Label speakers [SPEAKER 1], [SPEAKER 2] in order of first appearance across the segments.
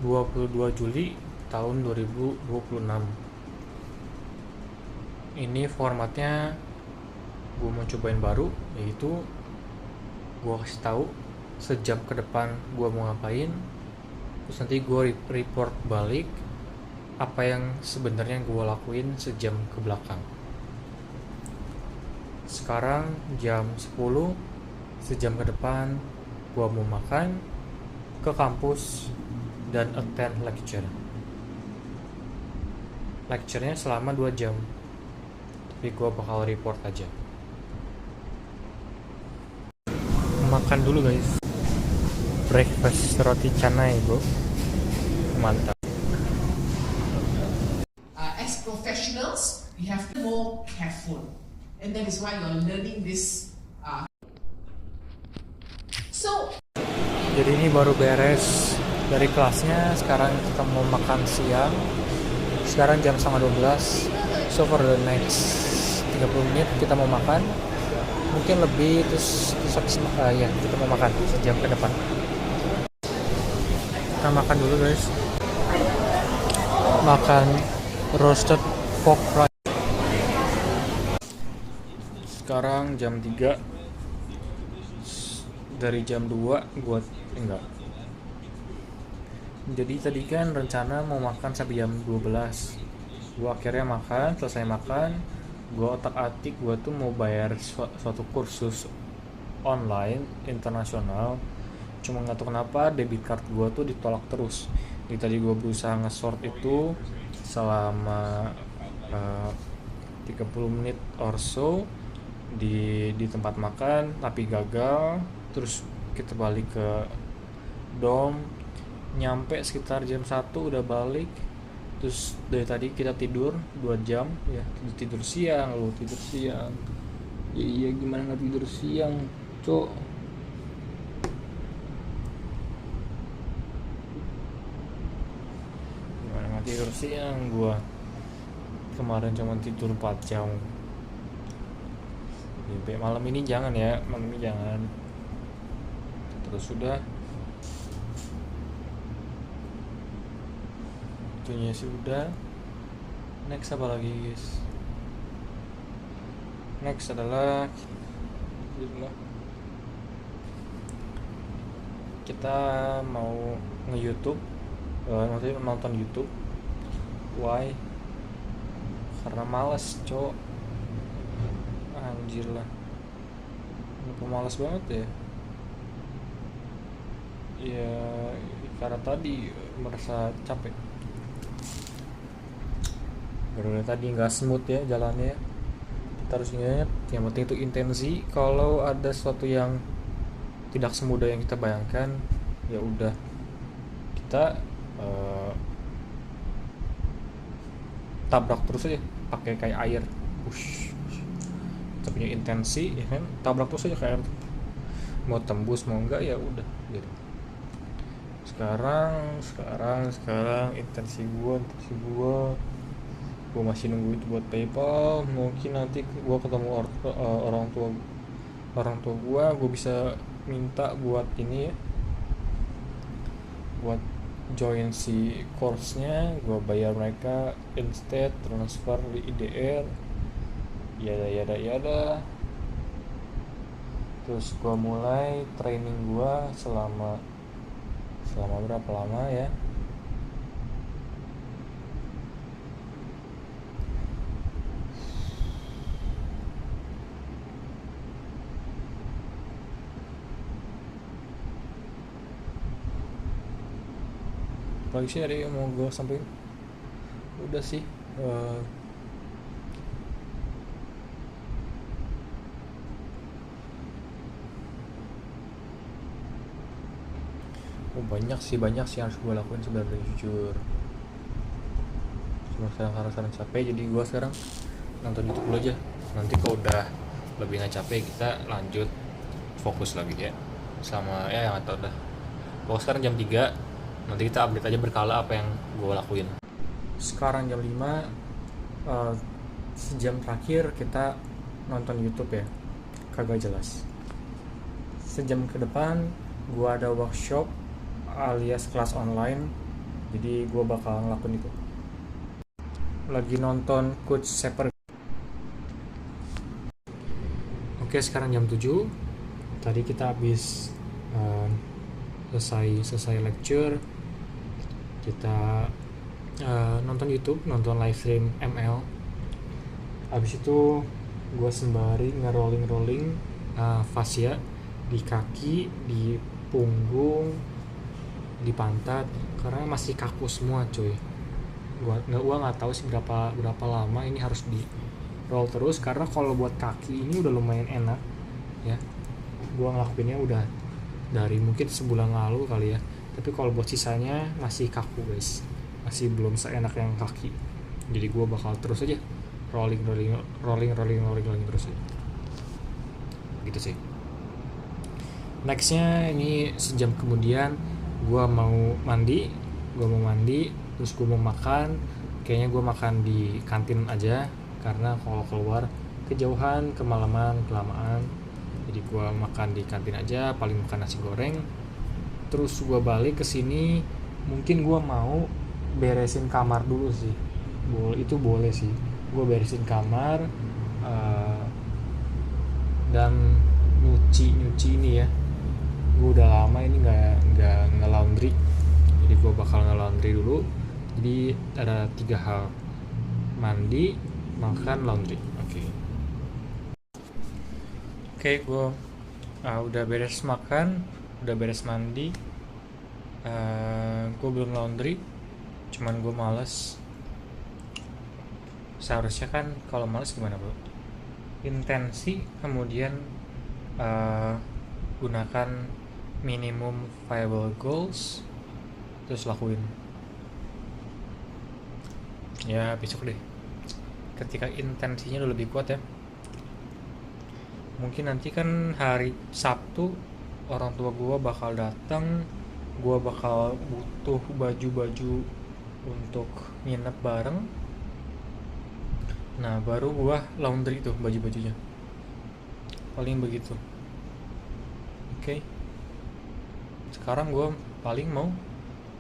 [SPEAKER 1] 22 Juli tahun 2026. Ini formatnya gue mau cobain baru, yaitu gue kasih tahu sejam ke depan gue mau ngapain, terus nanti gue report balik apa yang sebenarnya gue lakuin sejam ke belakang. Sekarang jam 10, sejam ke depan gue mau makan, ke kampus, dan attend lecture. Lecture-nya selama 2 jam, tapi gue bakal report aja. Makan dulu guys. Breakfast roti canai bro, mantap.
[SPEAKER 2] As professionals, we have to be more careful, and that is why you're learning this. So,
[SPEAKER 1] Jadi ini baru beres dari kelasnya, sekarang kita mau makan siang. Sekarang jam 11:30. So for the next 30 menit kita mau makan. Mungkin lebih, terus ya kita mau makan sejam ke depan. Kita makan dulu guys. Makan roasted pork rice. Sekarang jam 3. Dari jam 2 gue enggak. Jadi tadi kan rencana mau makan sampai jam 12. Gue akhirnya makan, selesai makan, gue otak-atik gue tuh mau bayar suatu kursus online internasional. Cuma nggak tahu kenapa debit card gue tuh ditolak terus. Jadi tadi gue berusaha nge-sort itu selama 30 menit or so di tempat makan, tapi gagal. Terus kita balik ke dom, nyampe sekitar jam 1 udah balik. Terus dari tadi kita tidur 2 jam ya, tidur siang. Ya, iya gimana nggak tidur siang cok. Gimana nggak tidur siang gua kemarin cuma tidur 4 jam. Malam ini jangan ya, malam ini jangan. Terus sudah itunya sih udah. Next apa lagi guys? Next adalah kita mau nge-YouTube, maksudnya nonton YouTube. Why? Karena males cok. Anjir lah, pemalas banget ya. Ya karena tadi merasa capek. Baru tadi nggak smooth ya jalannya. Kita harus ingat, yang penting itu intensi. Kalau ada sesuatu yang tidak semudah yang kita bayangkan, ya udah kita tabrak terus aja pakai kayak air. Push. Kita punya intensi ya kan, tabrak terus aja kayak air. Mau tembus mau enggak ya udah gitu. Sekarang intensi gue masih nunggu itu buat PayPal. Mungkin nanti gue ketemu orang tua gue bisa minta buat ini ya, buat join si course-nya. Gue bayar mereka instead transfer di IDR. Yada. Terus gue mulai training gue selama berapa lama ya. Apalagi sih ada yang mau gue sampaikan? Udah sih, banyak sih yang harus gue lakuin sebenarnya, jujur. Cuma sekarang capek, jadi gue sekarang nonton YouTube dulu aja. Nanti kalau udah lebih nggak capek kita lanjut fokus lagi ya, sama ya yang atau udah. Kalau sekarang jam 3, nanti kita update aja berkala apa yang gue lakuin. Sekarang jam 5, sejam terakhir kita nonton YouTube ya, kagak jelas. Sejam ke depan gue ada workshop alias kelas online Jadi gue bakal ngelakuin itu. Lagi nonton Coach Seper. Oke, sekarang jam 7. Tadi kita habis uh, selesai lecture. Kita nonton YouTube, nonton live stream ML. Habis itu gue sembari nge-rolling fascia di kaki, di punggung, di pantat, karena masih kaku semua cuy. Gua nggak tahu sih berapa lama ini harus di roll terus, karena kalau buat kaki ini udah lumayan enak ya. Gua ngelakuinnya udah dari mungkin sebulan lalu kali ya, tapi kalau buat sisanya masih kaku guys, masih belum seenak yang kaki. Jadi gua bakal terus aja rolling terus aja gitu sih. Nextnya ini sejam kemudian gue mau mandi, terus gue mau makan. Kayaknya gue makan di kantin aja, karena kalau keluar kejauhan, kelamaan. Jadi gue makan di kantin aja, paling makan nasi goreng. Terus gue balik ke sini, mungkin gue mau beresin kamar dulu sih. Itu boleh sih. Gue beresin kamar dan nyuci ini ya. Gue udah lama ini nggak nge-laundry, jadi gue bakal nge-laundry dulu. Jadi ada 3 hal: mandi, makan, laundry. Oke, gue udah beres makan, udah beres mandi. Gue belum laundry, cuman gue males. Seharusnya kan kalau males gimana bro? Intensi, kemudian gunakan minimum viable goals, terus lakuin. Ya besok deh, ketika intensinya udah lebih kuat ya. Mungkin nanti kan hari Sabtu orang tua gue bakal datang, gue bakal butuh baju-baju untuk nginep bareng. Nah baru gue laundry tuh baju-bajunya, paling begitu. Oke. Sekarang gue paling mau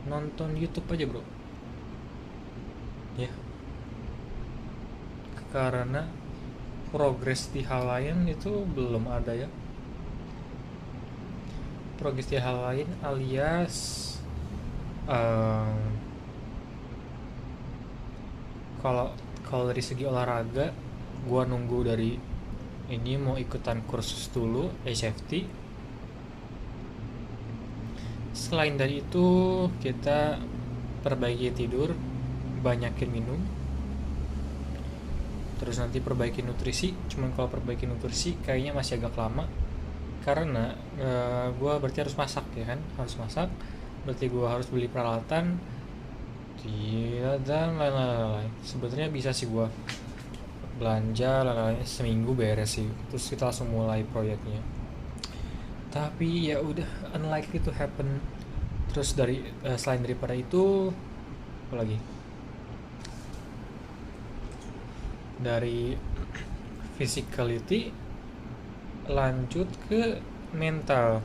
[SPEAKER 1] nonton YouTube aja bro ya, karena progres di hal lain itu belum ada ya. Progres di hal lain alias kalau dari segi olahraga, gue nunggu dari ini mau ikutan kursus dulu safety. Selain dari itu, kita perbaiki tidur, banyakin minum, terus nanti perbaiki nutrisi. Cuman kalau perbaiki nutrisi kayaknya masih agak lama, karena gue berarti harus masak ya kan, harus masak. Berarti gue harus beli peralatan dan lain-lain. Sebenarnya bisa sih gue belanja lain-lain seminggu beres sih, terus kita langsung mulai proyeknya. Tapi ya udah unlikely to happen. Terus selain daripada itu, apa lagi? Dari physicality lanjut ke mental,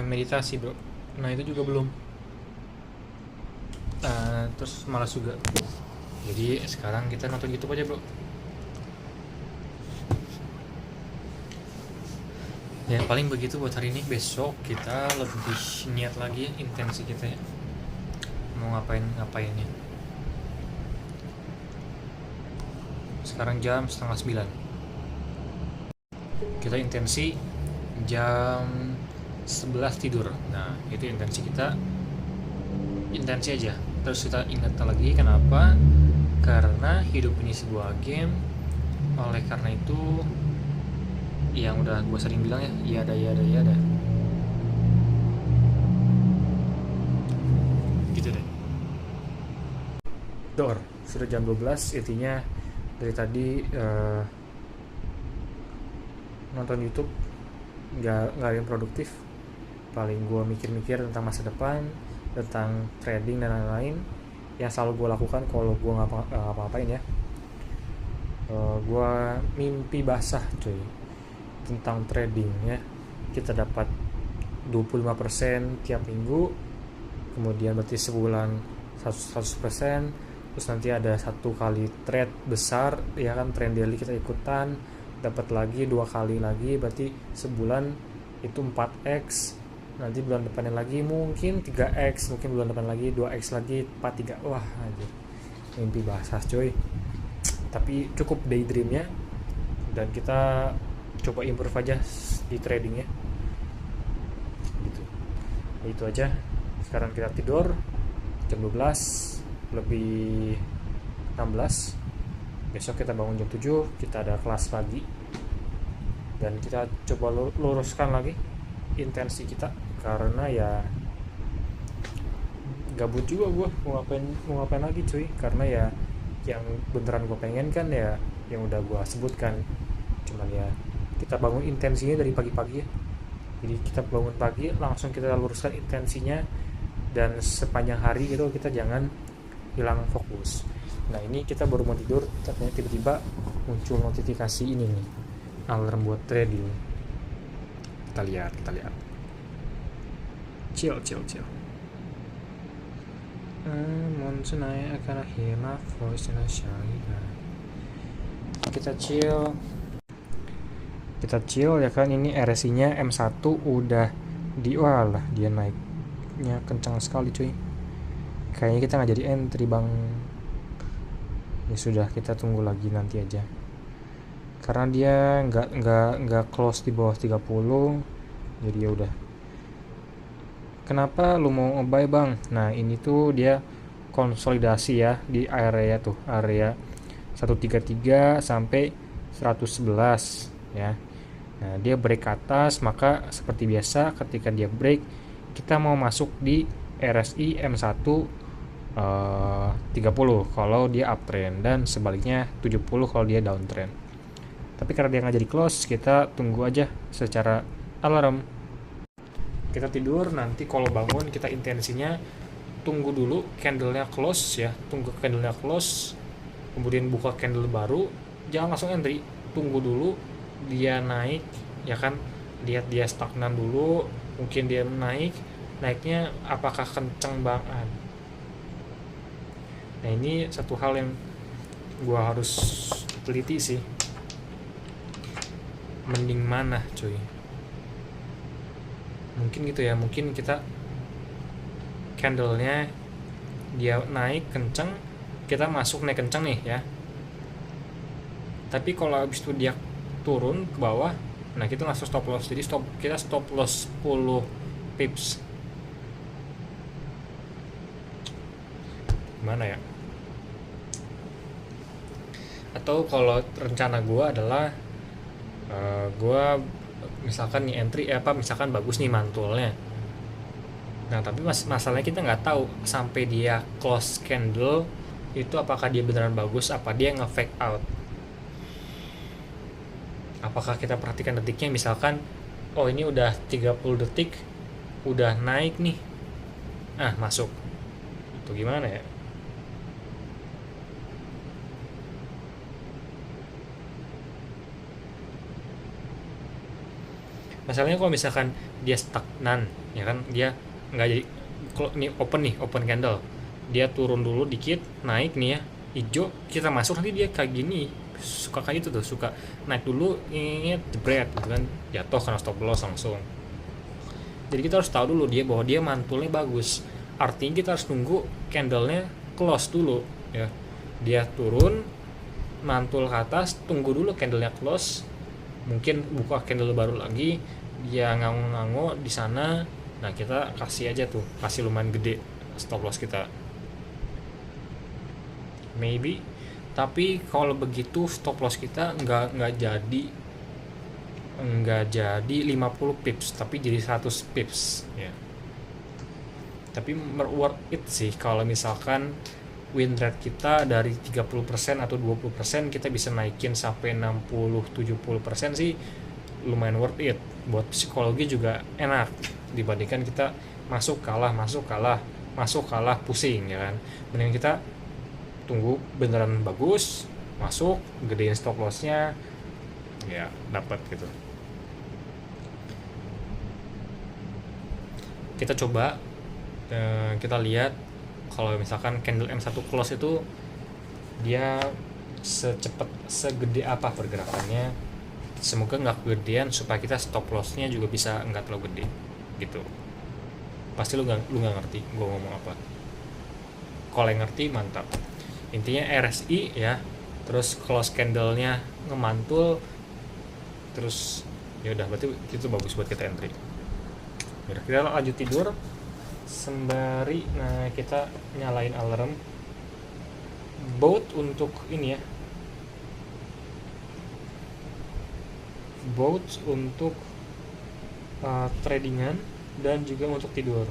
[SPEAKER 1] meditasi bro. Nah itu juga belum. Terus malas juga. Jadi sekarang kita nonton YouTube aja bro. Ya paling begitu buat hari ini. Besok kita lebih niat lagi intensi kita ya, mau ngapain ya. Sekarang jam 8:30. Kita intensi jam 11 tidur. Nah itu intensi kita, intensi aja. Terus kita ingat lagi kenapa, karena hidup ini sebuah game. Oleh karena itu, yang udah gue sering bilang ya, iya ada gitu deh. Sudah jam 12, intinya dari tadi nonton YouTube nggak ada yang produktif. Paling gue mikir-mikir tentang masa depan, tentang trading dan lain-lain yang selalu gue lakukan kalau gue nggak apa-apain ya. Gue mimpi basah cuy tentang trading ya. Kita dapat 25% tiap minggu, kemudian berarti sebulan 100%, terus nanti ada 1 kali trade besar ya kan, trend daily kita ikutan dapat lagi 2 kali lagi, berarti sebulan itu 4x, nanti bulan depannya lagi mungkin 3x, mungkin bulan depan lagi 2x lagi, 43. Wah aja mimpi basah coy, tapi cukup daydreamnya, dan kita coba improve aja di tradingnya gitu. Itu aja. Sekarang kita tidur jam 12 lebih 16. Besok kita bangun jam 7, kita ada kelas pagi, dan kita coba luruskan lagi intensi kita, karena ya gabut juga gue mau ngapain lagi cuy, karena ya yang beneran gue pengen kan ya yang udah gue sebutkan, cuman ya kita bangun intensinya dari pagi-pagi ya. Jadi kita bangun pagi langsung kita luruskan intensinya, dan sepanjang hari itu kita jangan hilang fokus. Nah ini kita baru mau tidur, ternyata tiba-tiba muncul notifikasi ini nih, alarm buat trading. Kita lihat chill monsunai akan hina voice na syaiha. Kita chill ya kan. Ini RSI nya M1 udah walah dia naiknya kencang sekali cuy, kayaknya kita nggak jadi entry bang. Ya sudah, kita tunggu lagi nanti aja, karena dia nggak close di bawah 30, jadi ya udah. Kenapa lu mau nge-buy bang? Nah ini tuh dia konsolidasi ya di area 133 sampai 111 ya. Nah dia break ke atas, maka seperti biasa ketika dia break kita mau masuk di RSI M1 30 kalau dia uptrend, dan sebaliknya 70 kalau dia downtrend. Tapi karena dia nggak jadi close, kita tunggu aja secara alarm. Kita tidur, nanti kalau bangun kita intensinya tunggu dulu candlenya close ya, tunggu candlenya close, kemudian buka candle baru, jangan langsung entry, tunggu dulu dia naik ya kan, lihat dia stagnan dulu, mungkin dia naiknya apakah kenceng banget. Nah ini satu hal yang gua harus teliti sih, mending mana cuy. Mungkin gitu ya, mungkin kita candlenya dia naik kenceng, kita masuk naik kenceng nih ya, tapi kalau habis itu dia turun ke bawah, nah kita langsung stop loss. Jadi kita stop loss 10 pips. Gimana ya? Atau kalau rencana gue adalah gue misalkan nih entry misalkan bagus nih mantulnya, nah tapi masalahnya kita nggak tahu sampai dia close candle itu apakah dia beneran bagus, apa dia nge-fake out. Apakah kita perhatikan detiknya, misalkan oh ini udah 30 detik udah naik nih, masuk, itu gimana ya? Masalahnya kalau misalkan dia stagnan ya kan, dia nggak jadi, kalau ini open candle, dia turun dulu dikit naik nih ya hijau, kita masuk, nanti dia kayak gini, suka kayak gitu tuh, suka naik dulu ini jebret gitu kan, jatuh karena stop loss langsung. Jadi kita harus tahu dulu bahwa dia mantulnya bagus, artinya kita harus tunggu candlenya close dulu ya, dia turun mantul ke atas, tunggu dulu candlenya close, mungkin buka candle baru lagi, dia ngangu-ngangu di sana, nah kita kasih aja tuh, kasih lumayan gede stop loss kita maybe. Tapi kalau begitu stop loss kita nggak jadi 50 pips, tapi jadi 100 pips ya. Tapi worth it sih kalau misalkan win rate kita dari 30% atau 20% kita bisa naikin sampai 60-70% sih, lumayan worth it. Buat psikologi juga enak dibandingkan kita masuk kalah pusing ya kan. Mending kita tunggu beneran bagus, masuk, gedein stop lossnya ya, dapat gitu. Kita coba Kita lihat kalau misalkan candle M1 close itu dia segede apa pergerakannya. Semoga nggak kegedean supaya kita stop lossnya juga bisa nggak terlalu gede gitu. Pasti lu nggak ngerti gue ngomong apa. Kalau yang ngerti mantap. Intinya RSI ya, terus close candlenya ngemantul, terus ya udah berarti itu bagus buat kita entry. Yaudah, kita lanjut tidur sembari kita nyalain alarm both untuk ini ya, both untuk tradingan dan juga untuk tidur.